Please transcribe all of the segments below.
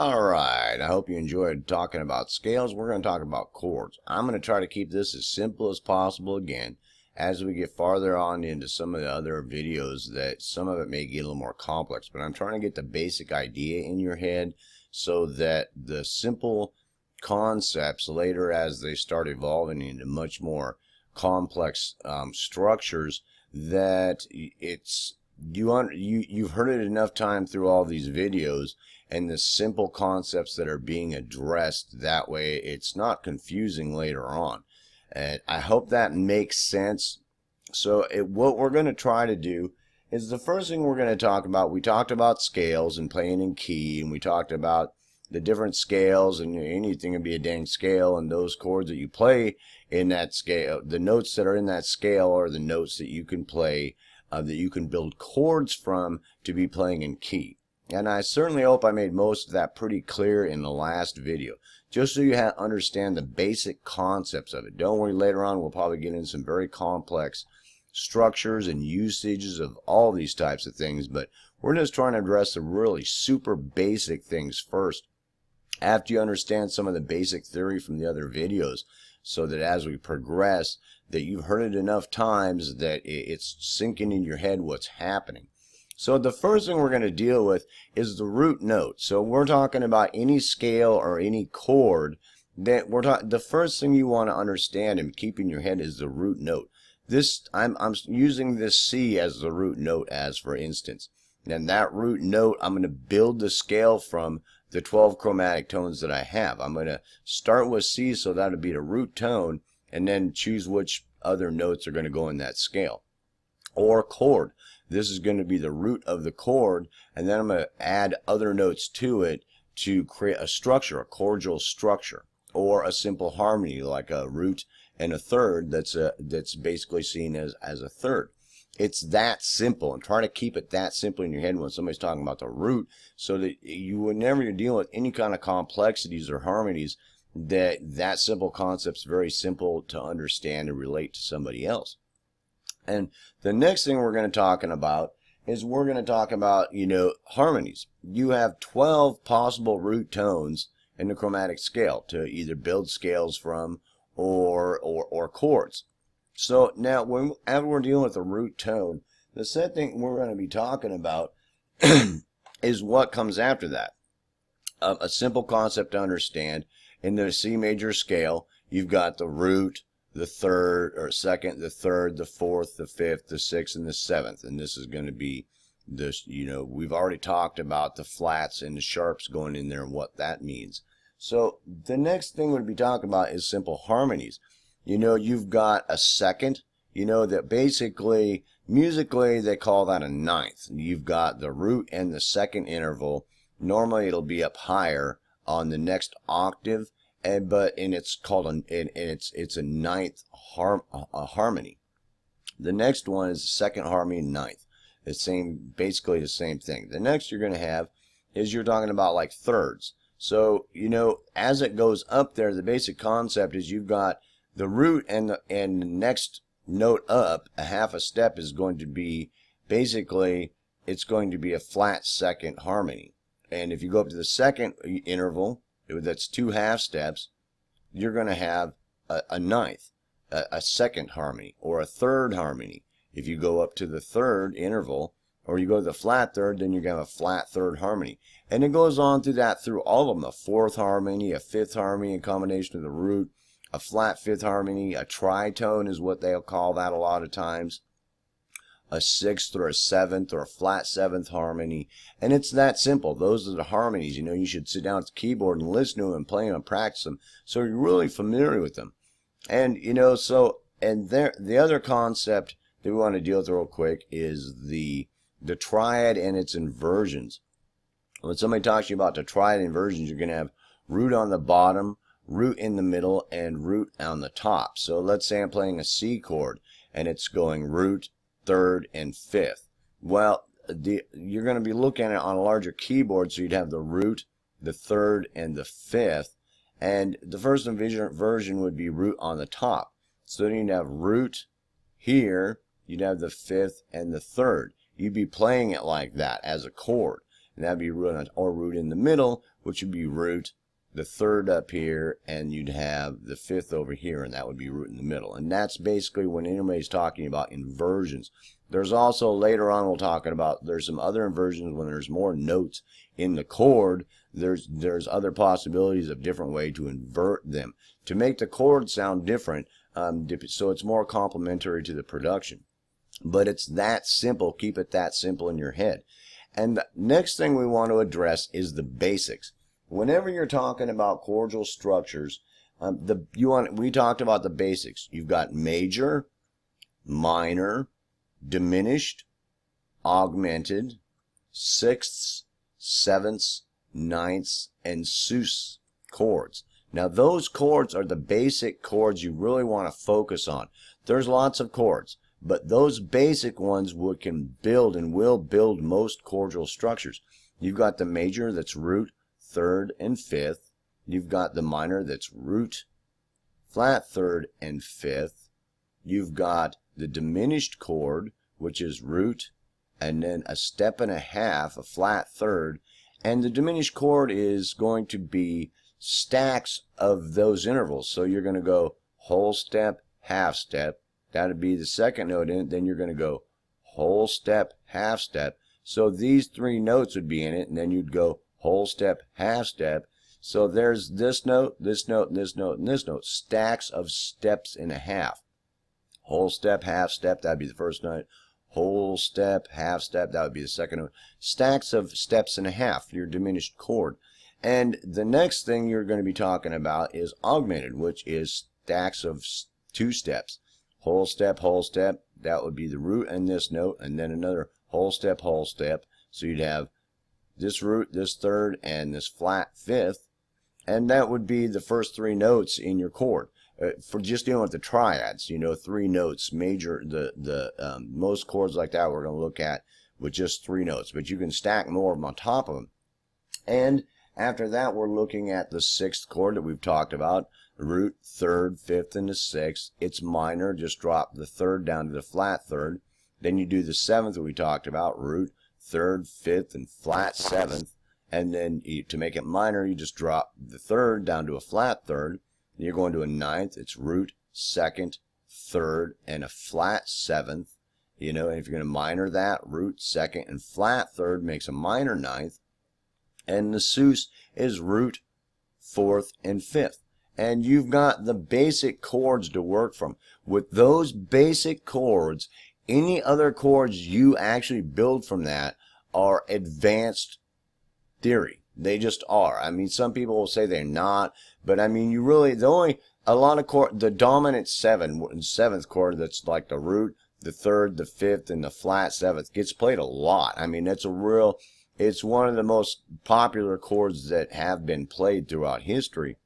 Alright, I hope you enjoyed talking about scales. We're going to talk about chords. I'm going to try to keep this as simple as possible again as we get farther on into some of the other videos that some of it may get a little more complex, but I'm trying to get the basic idea in your head so that the simple concepts later, as they start evolving into much more complex structures, that you've heard it enough time through all these videos, and the simple concepts that are being addressed, that way it's not confusing later on. And I hope that makes sense. So what we're going to try to do is, the first thing we're going to talk about, we talked about scales and playing in key, and we talked about the different scales, and anything can be a dang scale, and those chords that you play in that scale, the notes that are in that scale, are the notes that you can play, that you can build chords from to be playing in key. And I certainly hope I made most of that pretty clear in the last video, just so you understand the basic concepts of it. Don't worry, later on we'll probably get into some very complex structures and usages of all these types of things, but we're just trying to address the really super basic things first, after you understand some of the basic theory from the other videos, so that as we progress, that you've heard it enough times that it's sinking in your head what's happening. So the first thing we're going to deal with is the root note. So we're talking about any scale or any chord that the first thing you want to understand and keep in your head is the root note. I'm using this C as the root note, as for instance. And that root note, I'm going to build the scale from the 12 chromatic tones that I have. I'm going to start with C, so that'll be the root tone, and then choose which other notes are going to go in that scale. Or chord. This is going to be the root of the chord, and then I'm going to add other notes to it to create a structure, a chordal structure, or a simple harmony like a root and a third that's basically seen as a third. It's that simple, and try to keep it that simple in your head when somebody's talking about the root, so that you, whenever you're dealing with any kind of complexities or harmonies, that simple concept's very simple to understand and relate to somebody else. And the next thing we're going to talk about is we're going to talk about, harmonies. You have 12 possible root tones in the chromatic scale to either build scales from or chords. So now, whenever we're dealing with a root tone, the second thing we're going to be talking about is what comes after that. A simple concept to understand: in the C major scale, you've got the root, the third or second, the third, the fourth, the fifth, the sixth, and the seventh. And this is going to be this, we've already talked about the flats and the sharps going in there and what that means. So the next thing we'll be talking about is simple harmonies. You've got a second, that basically, musically, they call that a ninth. You've got the root and the second interval. Normally it'll be up higher on the next octave, but it's called it's a ninth harmony. The next one is the second harmony, ninth. Basically the same thing. The next you're going to have is, you're talking about like thirds. So as it goes up there, the basic concept is you've got the root, and the next note up a half a step is going to be, basically, it's going to be a flat second harmony. And if you go up to the second interval, that's 2 half steps, you're going to have a ninth, a second harmony, or a third harmony. If you go up to the third interval, or you go to the flat third, then you're going to have a flat third harmony. And it goes on through that, through all of them: a fourth harmony, a fifth harmony, a combination of the root, a flat fifth harmony, a tritone is what they'll call that a lot of times, a sixth or a seventh or a flat seventh harmony. And it's that simple. Those are the harmonies. You should sit down at the keyboard and listen to them and play them and practice them, so you're really familiar with them. And the other concept that we want to deal with real quick is the triad and its inversions. When somebody talks to you about the triad inversions, you're going to have root on the bottom, root in the middle, and root on the top. So let's say I'm playing a C chord and it's going root, third, and fifth. Well, you're going to be looking at it on a larger keyboard, so you'd have the root, the third, and the fifth. And the first version would be root on the top. So then you'd have root here, you'd have the fifth and the third. You'd be playing it like that as a chord. and that'd be root, or root in the middle, which would be root, the third up here, and you'd have the fifth over here, and that would be root in the middle. And that's basically when anybody's talking about inversions. There's also, later on we'll talk about, there's some other inversions when there's more notes in the chord. There's other possibilities of different way to invert them to make the chord sound different, so it's more complementary to the production. But it's that simple. Keep it that simple in your head. And the next thing we want to address is the basics. Whenever you're talking about chordal structures, we talked about the basics. You've got major, minor, diminished, augmented, sixths, sevenths, ninths, and sus chords. Now those chords are the basic chords you really want to focus on. There's lots of chords, but those basic ones can build and will build most chordal structures. You've got the major that's root, third, and fifth. You've got the minor that's root, flat third, and fifth. You've got the diminished chord, which is root, and then a step and a half, a flat third. And the diminished chord is going to be stacks of those intervals. So you're going to go whole step, half step. That would be the second note in it. Then you're going to go whole step, half step. So these three notes would be in it, and then you'd go whole step, half step. So there's this note, this note, this note, and this note. Stacks of steps and a half. Whole step, half step, that would be the first note. Whole step, half step, that would be the second note. Stacks of steps and a half, your diminished chord. And the next thing you're going to be talking about is augmented, which is stacks of two steps. Whole step, that would be the root and this note, and then another whole step. So you'd have this root, this third, and this flat fifth, and that would be the first three notes in your chord. For just dealing with the triads, you know, three notes, major, most chords like that we're going to look at with just three notes, but you can stack more of them on top of them. And after that, we're looking at the sixth chord that we've talked about, root, third, fifth, and the sixth. It's minor, just drop the third down to the flat third. Then you do the seventh that we talked about, root, third, fifth, and flat seventh. And then to make it minor, you just drop the third down to a flat third. Then you're going to a ninth. It's root, second, third, and a flat seventh. You know, and if you're going to minor that, root, second, and flat third makes a minor ninth. And the sus is root, fourth, and fifth. And you've got the basic chords to work from. With those basic chords, any other chords you actually build from that are advanced theory. They just are. I mean, some people will say they're not, but I mean, you really, the dominant seventh chord that's like the root, the third, the fifth, and the flat seventh gets played a lot. I mean, it's one of the most popular chords that have been played throughout history,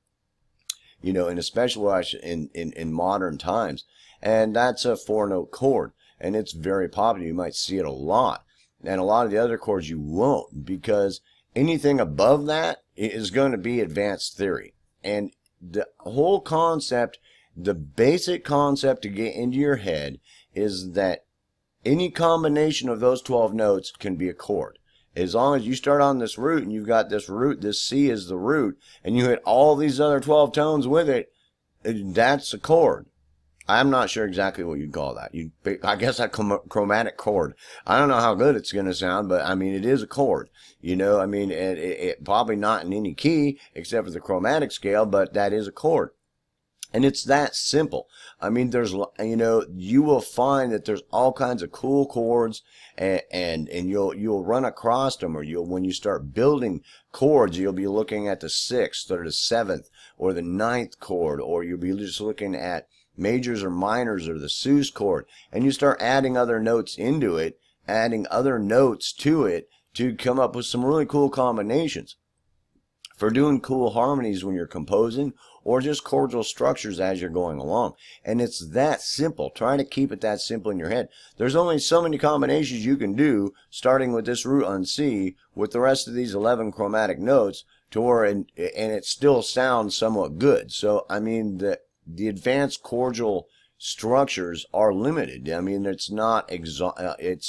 you know, and especially in modern times. And that's a four-note chord, and it's very popular. You might see it a lot. And a lot of the other chords you won't, because anything above that is going to be advanced theory. And the whole concept, the basic concept to get into your head is that any combination of those 12 notes can be a chord. As long as you start on this root and you've got this root, this C is the root, and you hit all these other 12 tones with it, that's a chord. I'm not sure exactly what you'd call that. I guess a chromatic chord. I don't know how good it's going to sound, but I mean, it is a chord. You know, I mean, it probably not in any key except for the chromatic scale, but that is a chord. And it's that simple. I mean, you know, you will find that there's all kinds of cool chords, and you'll run across them, or when you start building chords, you'll be looking at the sixth or the seventh or the ninth chord, or you'll be just looking at majors or minors or the sus chord, and you start adding other notes into it, adding other notes to it to come up with some really cool combinations for doing cool harmonies when you're composing, or just chordal structures as you're going along. And it's that simple. Try to keep it that simple in your head. There's only so many combinations you can do, starting with this root on C with the rest of these 11 chromatic notes, and it still sounds somewhat good. So I mean, the advanced chordal structures are limited. I mean, it's not unlimited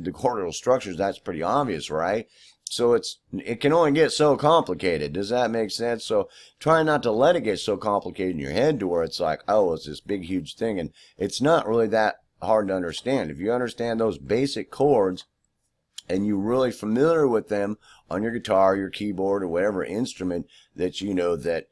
to chordal structures. That's pretty obvious, right? So it can only get so complicated. Does that make sense? So try not to let it get so complicated in your head to where it's like, oh, it's this big huge thing, and it's not really that hard to understand. If you understand those basic chords and you're really familiar with them on your guitar, your keyboard, or whatever instrument that you know, that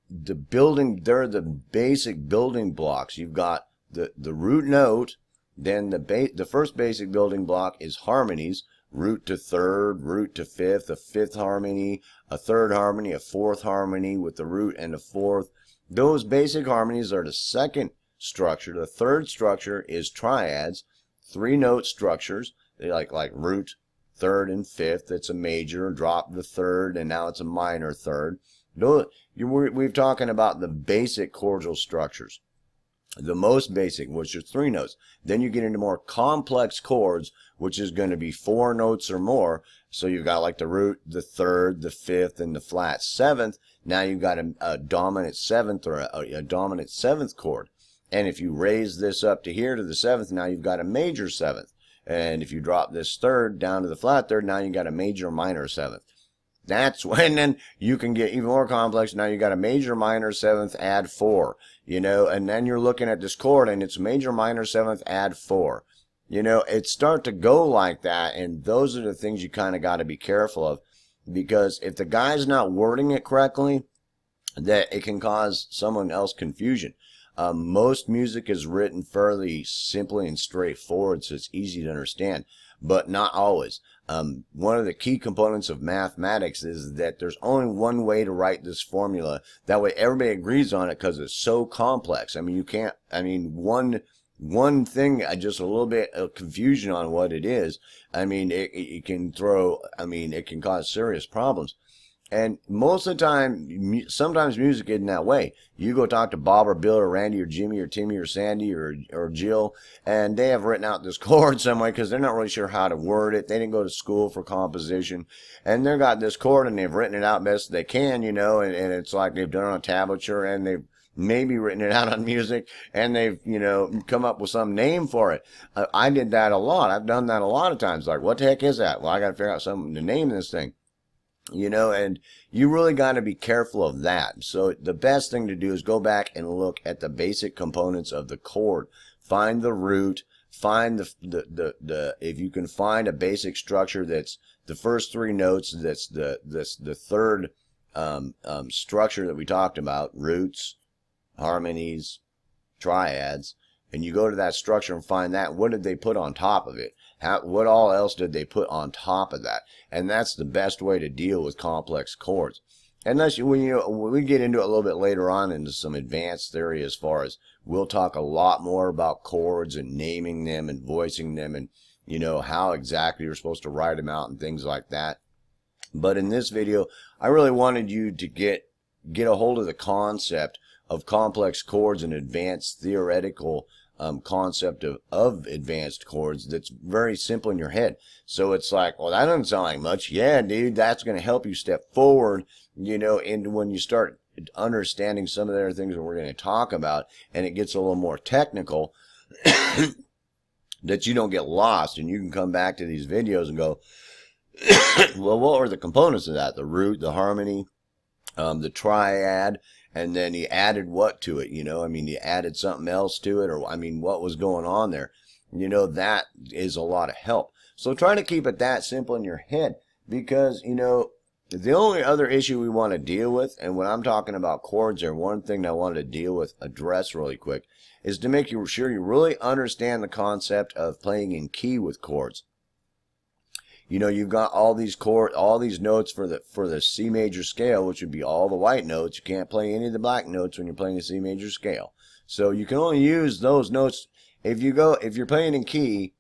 they're the basic building blocks. You've got the root note, then the first basic building block is harmonies, root to third, root to fifth, a fifth harmony, a third harmony, a fourth harmony with the root and the fourth. Those basic harmonies are the second structure. The third structure is triads, 3-note structures. They like root, third, and fifth. It's a major, drop the third, and now it's a minor third. We're talking about the basic chordal structures. The most basic, which is 3 notes. Then you get into more complex chords, which is going to be 4 notes or more. So you've got like the root, the third, the fifth, and the flat seventh. Now you've got a dominant seventh, or a dominant seventh chord. And if you raise this up to here to the seventh, now you've got a major seventh. And if you drop this third down to the flat third, now you got a major minor seventh. That's when then you can get even more complex. Now you got a major minor seventh, add 4, you know, and then you're looking at this chord and it's major minor seventh, add 4. You know, it start to go like that, and those are the things you kind of got to be careful of, because if the guy's not wording it correctly, that it can cause someone else confusion. Most music is written fairly simply and straightforward, so it's easy to understand, but not always. One of the key components of mathematics is that there's only one way to write this formula. That way everybody agrees on it, because it's so complex. I mean, you can't, I mean, one thing, just a little bit of confusion on what it is, I mean, it can it can cause serious problems. And most of the time, sometimes music isn't that way. You go talk to Bob or Bill or Randy or Jimmy or Timmy or Sandy or Jill, and they have written out this chord some way because they're not really sure how to word it. They didn't go to school for composition, and they've got this chord and they've written it out best they can, you know, and it's like they've done it on tablature, and they've maybe written it out on music, and they've, you know, come up with some name for it. I did that a lot. I've done that a lot of times. Like, what the heck is that? Well, I got to figure out something to name this thing. You know, and you really got to be careful of that. So the best thing to do is go back and look at the basic components of the chord. Find the root, find if you can find a basic structure that's the first 3 notes, that's the third structure that we talked about, roots, harmonies, triads, and you go to that structure and find that. What did they put on top of it? What all else did they put on top of that? And that's the best way to deal with complex chords. Unless when we get into it a little bit later on into some advanced theory, as far as we'll talk a lot more about chords and naming them and voicing them, and you know how exactly you're supposed to write them out and things like that. But in this video, I really wanted you to get a hold of the concept of complex chords and advanced theoretical concept of advanced chords that's very simple in your head. So it's like, well, that doesn't sound like much. Yeah, dude, that's going to help you step forward, you know, into when you start understanding some of the other things that we're going to talk about, and it gets a little more technical, that you don't get lost, and you can come back to these videos and go, well, what were the components of that? The root, the harmony, the triad, and then he added what to it, you know? I mean, he added something else to it, or, I mean, what was going on there? You know, that is a lot of help. So try to keep it that simple in your head, because, you know, the only other issue we want to deal with, and when I'm talking about chords there, one thing that I wanted to address really quick, is to make sure you really understand the concept of playing in key with chords. You know, you've got all these notes for the C major scale, which would be all the white notes. You can't play any of the black notes when you're playing a C major scale. So you can only use those notes if you're playing in key.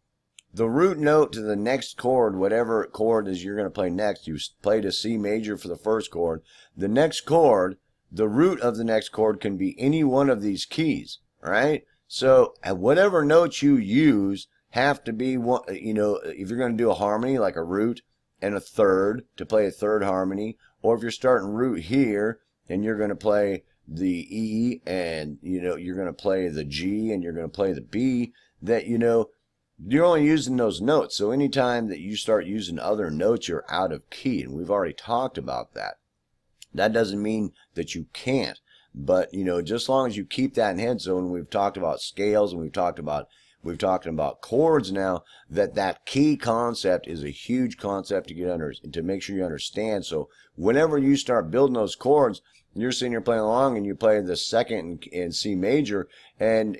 The root note to the next chord, whatever chord is you're going to play next, you played a C major for the first chord. The next chord, the root of the next chord can be any one of these keys, right? So whatever notes you use have to be one, you know, if you're going to do a harmony like a root and a third to play a third harmony, or if you're starting root here and you're going to play the E, and you're going to play the G, and you're going to play the B, that you're only using those notes. So anytime that you start using other notes, you're out of key, and we've already talked about that. That doesn't mean that you can't, but just as long as you keep that in head. So when we've talked about scales, and we've talked about chords now, that key concept is a huge concept to get under, to make sure you understand. So whenever you start building those chords, you're sitting here playing along, and you play the second in C major, and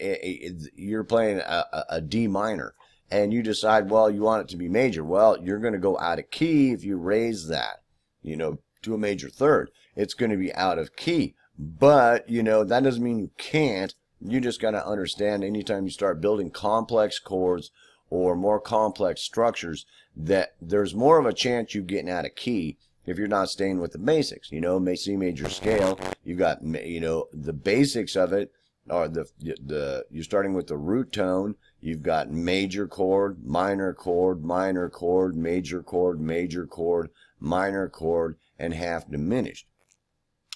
you're playing a D minor, and you decide, well, you want it to be major. Well, you're going to go out of key if you raise that, to a major third. It's going to be out of key. But, that doesn't mean you can't. You just got to understand, anytime you start building complex chords or more complex structures, that there's more of a chance you getting out of key if you're not staying with the basics. C major scale, you got, the basics of it are you're starting with the root tone. You've got major chord, minor chord, major chord, major chord, minor chord, and half diminished.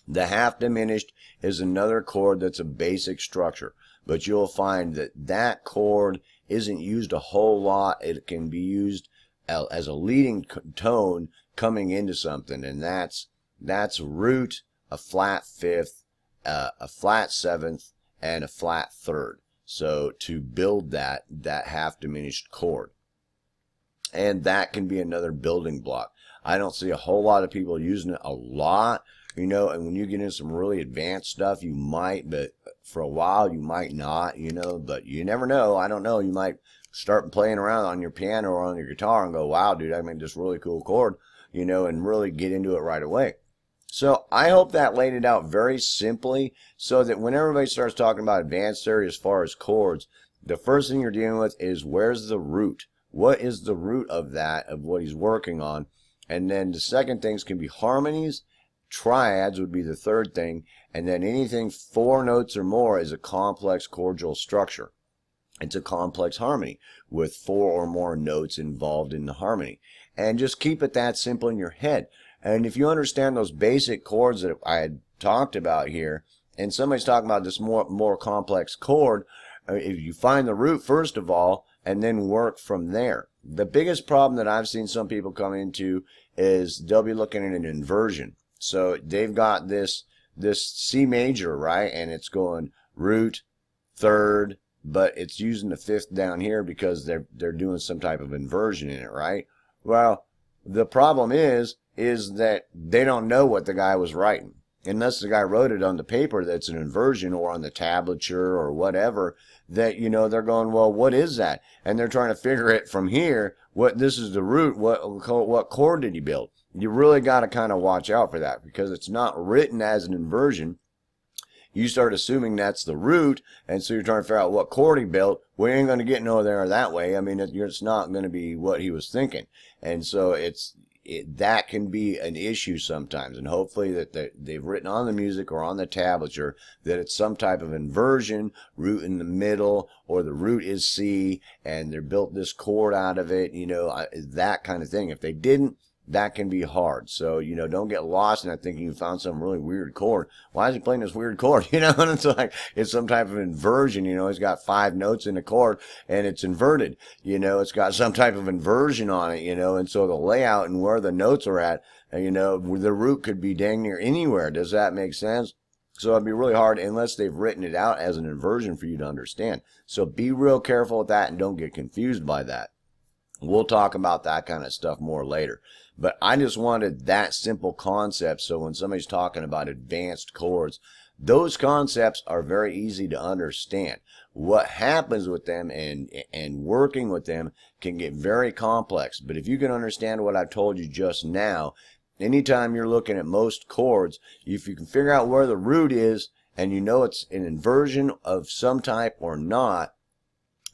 The half diminished is another chord that's a basic structure, but you'll find that chord isn't used a whole lot. It can be used as a leading tone coming into something, and that's root, a flat fifth, a flat seventh, and a flat third. So to build that half diminished chord, and that can be another building block. I don't see a whole lot of people using it a lot. And when you get into some really advanced stuff, you might, but for a while you might not, but you never know. I don't know. You might start playing around on your piano or on your guitar and go, wow, dude, I made this really cool chord, and really get into it right away. So I hope that laid it out very simply, so that when everybody starts talking about advanced theory as far as chords, the first thing you're dealing with is, where's the root? What is the root of that, of what he's working on? And then the second things can be harmonies. Triads would be the third thing, and then anything 4 notes or more is a complex chordal structure. It's a complex harmony with 4 or more notes involved in the harmony. And just keep it that simple in your head. And if you understand those basic chords that I had talked about here, and somebody's talking about this more complex chord, if you find the root first of all, and then work from there. The biggest problem that I've seen some people come into is they'll be looking at an inversion. So they've got this C major, right? And it's going root, third, but it's using the fifth down here because they're doing some type of inversion in it, right? Well, the problem is that they don't know what the guy was writing. Unless the guy wrote it on the paper that's an inversion, or on the tablature or whatever, that, they're going, well, what is that? And they're trying to figure it from here. This is the root. What chord did he build? You really got to kind of watch out for that, because it's not written as an inversion. You start assuming that's the root, and so you're trying to figure out what chord he built. We ain't going to get no there that way. I mean, it's not going to be what he was thinking. And so that can be an issue sometimes, and hopefully that they've written on the music or on the tablature that it's some type of inversion, root in the middle, or the root is C, and they're built this chord out of it, that kind of thing. If they didn't, that can be hard. So, don't get lost in that thinking you found some really weird chord. Why is he playing this weird chord? And it's like, it's some type of inversion. He's got 5 notes in the chord and it's inverted. It's got some type of inversion on it, and so the layout and where the notes are at, the root could be dang near anywhere. Does that make sense? So it'd be really hard unless they've written it out as an inversion for you to understand. So be real careful with that and don't get confused by that. We'll talk about that kind of stuff more later. But I just wanted that simple concept, so when somebody's talking about advanced chords, those concepts are very easy to understand. What happens with them and working with them can get very complex. But if you can understand what I've told you just now, anytime you're looking at most chords, if you can figure out where the root is, and it's an inversion of some type or not,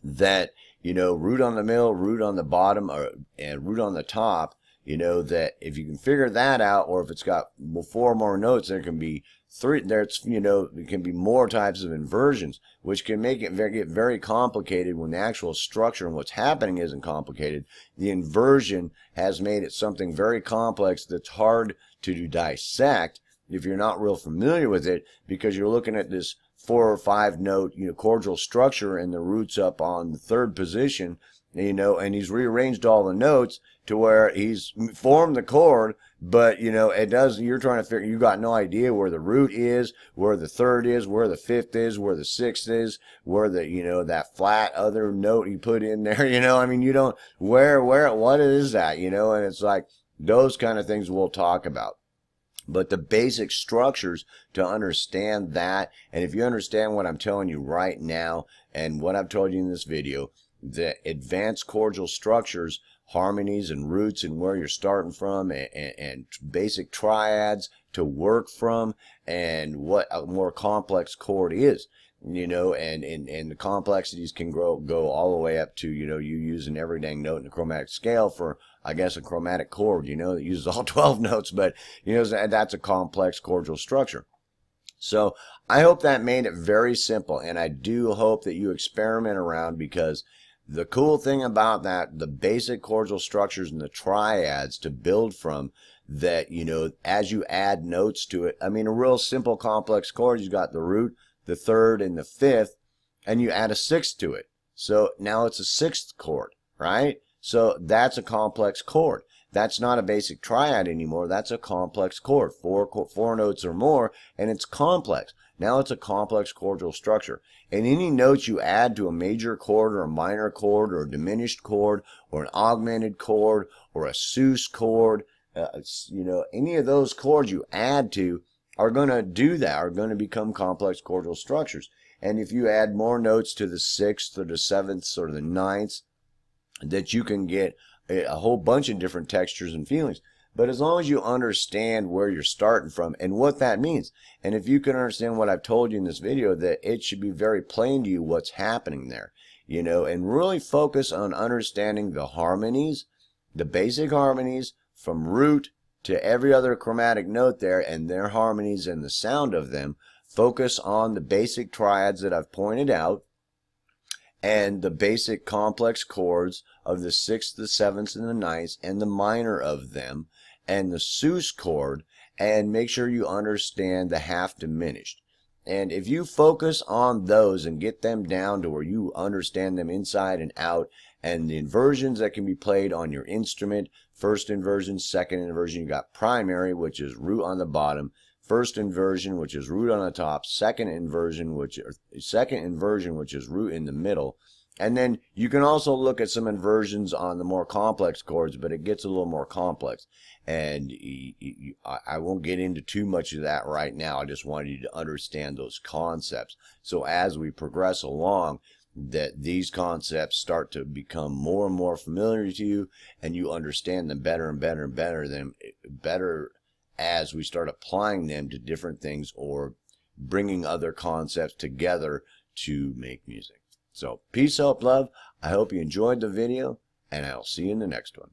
that root on the middle, root on the bottom, and root on the top, that if you can figure that out, or if it's got 4 more notes, there can be 3, it can be more types of inversions, which can make it get very complicated when the actual structure and what's happening isn't complicated. The inversion has made it something very complex that's hard to dissect, if you're not real familiar with it, because you're looking at this 4 or 5 note, chordal structure, and the root's up on the 3rd position, and he's rearranged all the notes to where he's formed the chord, but it does. You're trying to figure. You got no idea where the root is, where the 3rd is, where the 5th is, where the 6th is, where the that flat other note you put in there. I mean, you don't where what is that? And it's like those kind of things we'll talk about. But the basic structures to understand that, and if you understand what I'm telling you right now and what I've told you in this video, the advanced chordal structures, harmonies and roots, and where you're starting from, and basic triads to work from, and what a more complex chord is, and the complexities can go all the way up to, you using every dang note in the chromatic scale for, I guess, a chromatic chord, that uses all 12 notes, but, that's a complex chordal structure. So I hope that made it very simple, and I do hope that you experiment around, because the cool thing about that, the basic chordal structures and the triads to build from, that, as you add notes to it, I mean, a real simple complex chord, you've got the root, the 3rd, and the 5th, and you add a 6th to it. So now it's a 6th chord, right? So that's a complex chord. That's not a basic triad anymore. That's a complex chord. Four notes or more, and it's complex. Now it's a complex chordal structure. And any notes you add to a major chord or a minor chord or a diminished chord or an augmented chord or a sus chord, any of those chords you add to are going to do that, are going to become complex chordal structures. And if you add more notes to the 6th or the 7th or the 9th, that you can get a whole bunch of different textures and feelings. But as long as you understand where you're starting from and what that means, and if you can understand what I've told you in this video, that it should be very plain to you what's happening there, and really focus on understanding the harmonies, the basic harmonies from root to every other chromatic note there, and their harmonies and the sound of them. Focus on the basic triads that I've pointed out, and the basic complex chords of the 6th, the 7th, and the 9th, and the minor of them, and the sus chord, and make sure you understand the half diminished. And if you focus on those and get them down to where you understand them inside and out, and the inversions that can be played on your instrument, 1st inversion, 2nd inversion, you got primary, which is root on the bottom, 1st inversion, which is root on the top, 2nd inversion, which is root in the middle. And then you can also look at some inversions on the more complex chords, but it gets a little more complex. And I won't get into too much of that right now. I just wanted you to understand those concepts. So as we progress along, that these concepts start to become more and more familiar to you, and you understand them better and better and better as we start applying them to different things or bringing other concepts together to make music. So peace, hope, love. I hope you enjoyed the video, and I'll see you in the next one.